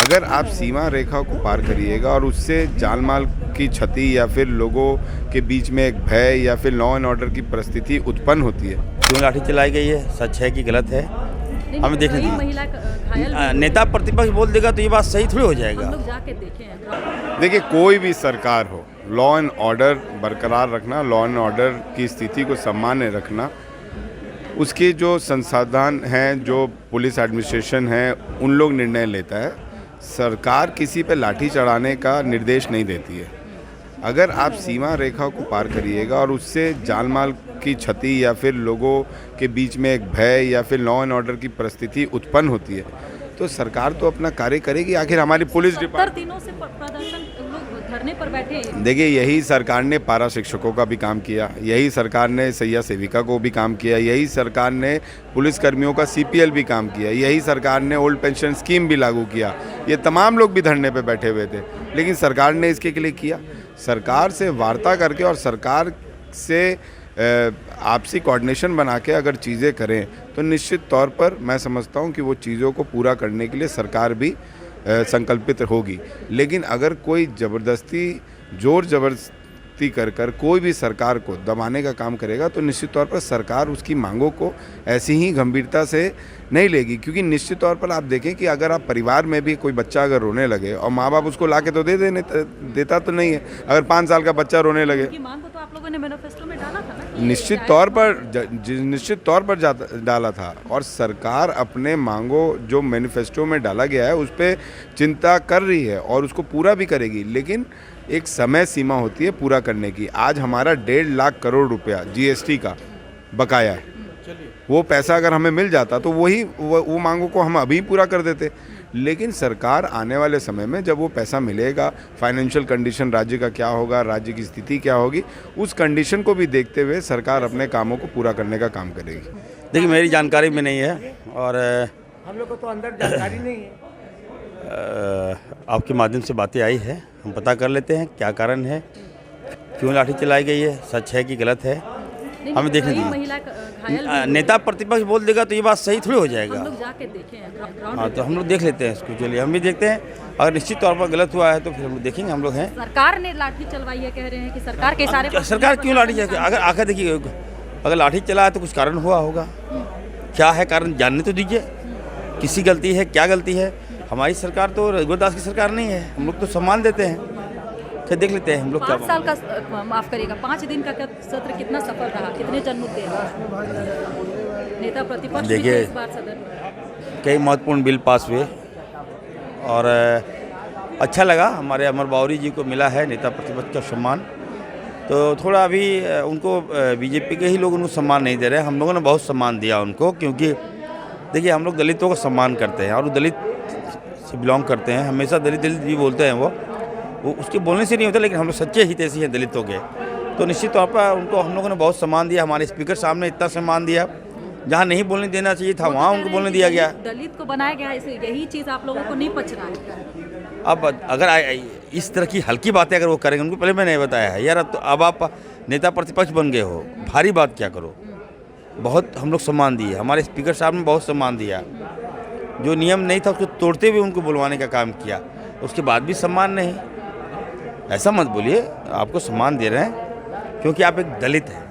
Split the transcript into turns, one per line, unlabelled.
अगर आप सीमा रेखा को पार करिएगा और उससे जान माल की क्षति या फिर लोगों के बीच में एक भय या फिर लॉ एंड ऑर्डर की परिस्थिति उत्पन्न होती है।
क्यों लाठी चलाई गई है, सच है कि गलत है, हमें देखने दीजिए। नेता प्रतिपक्ष बोल देगा तो ये बात सही थोड़ी हो जाएगा।
हम लोग जाके देखें।
देखिए, कोई भी सरकार हो, लॉ एंड ऑर्डर बरकरार रखना, लॉ एंड ऑर्डर की स्थिति को सामान्य रखना, उसके जो संसाधन हैं, जो पुलिस एडमिनिस्ट्रेशन है, उन लोग निर्णय लेता है। सरकार किसी पे लाठी चढ़ाने का निर्देश नहीं देती है। अगर आप सीमा रेखा को पार करिएगा और उससे जान माल की क्षति या फिर लोगों के बीच में एक भय या फिर लॉ एंड ऑर्डर की परिस्थिति उत्पन्न होती है तो सरकार तो अपना कार्य करेगी। आखिर हमारी पुलिस डिपार्टमेंट
दिनों से प्रदर्शन लोग धरने पर बैठे।
देखिए, यही सरकार ने पारा शिक्षकों का भी काम किया, यही सरकार ने सैया सेविका को भी काम किया, यही सरकार ने पुलिसकर्मियों का CPL भी काम किया, यही सरकार ने ओल्ड पेंशन स्कीम भी लागू किया। ये तमाम लोग भी धरने पे बैठे हुए थे, लेकिन सरकार ने इसके लिए किया। सरकार से वार्ता करके और सरकार से आपसी कोऑर्डिनेशन बना के अगर चीज़ें करें तो निश्चित तौर पर मैं समझता हूं कि वो चीज़ों को पूरा करने के लिए सरकार भी संकल्पित होगी। लेकिन अगर कोई ज़बरदस्ती जोर ज़बरदस्ती कर कोई भी सरकार को दबाने का काम करेगा तो निश्चित तौर पर सरकार उसकी मांगों को ऐसी ही गंभीरता से नहीं लेगी। क्योंकि निश्चित तौर पर आप देखें कि अगर आप परिवार में भी कोई बच्चा अगर रोने लगे और माँ बाप उसको ला के तो देता तो नहीं है। अगर 5 साल का बच्चा रोने लगे,
मांग को तो आप लोगों ने मैनिफेस्टो में डाला था ना?
निश्चित तौर पर डाला था। और सरकार अपने मांगों जो मैनिफेस्टो में डाला गया है उस पर चिंता कर रही है और उसको पूरा भी करेगी, लेकिन एक समय सीमा होती है पूरा करने की। आज हमारा 1.5 लाख करोड़ रुपया GST का बकाया है। वो पैसा अगर हमें मिल जाता तो वो मांगों को हम अभी पूरा कर देते। लेकिन सरकार आने वाले समय में जब वो पैसा मिलेगा, फाइनेंशियल कंडीशन राज्य का क्या होगा, राज्य की स्थिति क्या होगी, उस कंडीशन को भी देखते हुए सरकार अपने कामों को पूरा करने का काम करेगी।
देखिए, मेरी जानकारी में नहीं है और
हम लोग को तो अंदर जानकारी नहीं है।
आपके माध्यम से बातें आई है, हम पता कर लेते हैं क्या कारण है, क्यों लाठी चलाई गई है, सच है कि गलत है, हमें देखने दीजिए। नेता प्रतिपक्ष बोल देगा तो ये बात सही थोड़ी हो जाएगा।
हम लोग जाके देखें।
हाँ, तो हम लोग देख लेते हैं इसको। चलिए, हम भी देखते हैं। अगर निश्चित तौर पर गलत हुआ है तो फिर हम लोग देखेंगे। हम लोग हैं,
सरकार ने लाठी चलवाई है, कह रहे हैं कि सरकार के सारे
सरकार क्यों लाठी चलाई? अगर आखिर देखिए, अगर लाठी चला है तो कुछ कारण हुआ होगा। क्या है कारण, जानने तो दीजिए। किसी गलती है, क्या गलती है? हमारी सरकार तो रघुदास की सरकार नहीं है, हम लोग तो सम्मान देते हैं। फिर देख लेते हैं हम लोग क्या।
5 साल का माफ करिएगा, 5 दिन का सत्र कितना सफल रहा, कितने जनमुद्दे नेता प्रतिपक्ष
देखिए,
इस बार सदन में
कई महत्वपूर्ण बिल पास हुए और अच्छा लगा। हमारे अमर बावरी जी को मिला है नेता प्रतिपक्ष का सम्मान। तो थोड़ा अभी उनको BJP के ही लोग उनको सम्मान नहीं दे रहे। हम लोगों ने बहुत सम्मान दिया उनको, क्योंकि देखिए, हम लोग दलितों का सम्मान करते हैं और दलित से बिलोंग करते हैं। हमेशा दलित दलित भी बोलते हैं वो उसके बोलने से नहीं होता, लेकिन हम लोग सच्चे हितैषी हैं दलितों के। तो निश्चित तौर पर उनको हम लोगों ने बहुत सम्मान दिया। हमारे स्पीकर साहब ने इतना सम्मान दिया, जहाँ नहीं बोलने देना चाहिए था वहाँ उनको बोलने दिया गया।
दलित को बनाया गया है, यही चीज़ आप लोगों को नहीं पच रहा है।
अब अगर इस तरह की हल्की बातें अगर वो करेंगे, उनको पहले मैंने बताया है यार, अब आप नेता प्रतिपक्ष बन गए हो, भारी बात क्या करो। बहुत हम लोग सम्मान दिए, हमारे स्पीकर साहब ने बहुत सम्मान दिया। जो नियम नहीं था उसको तोड़ते हुए उनको बुलवाने का काम किया, उसके बाद भी सम्मान नहीं। ऐसा मत बोलिए, आपको सम्मान दे रहे हैं क्योंकि आप एक दलित हैं।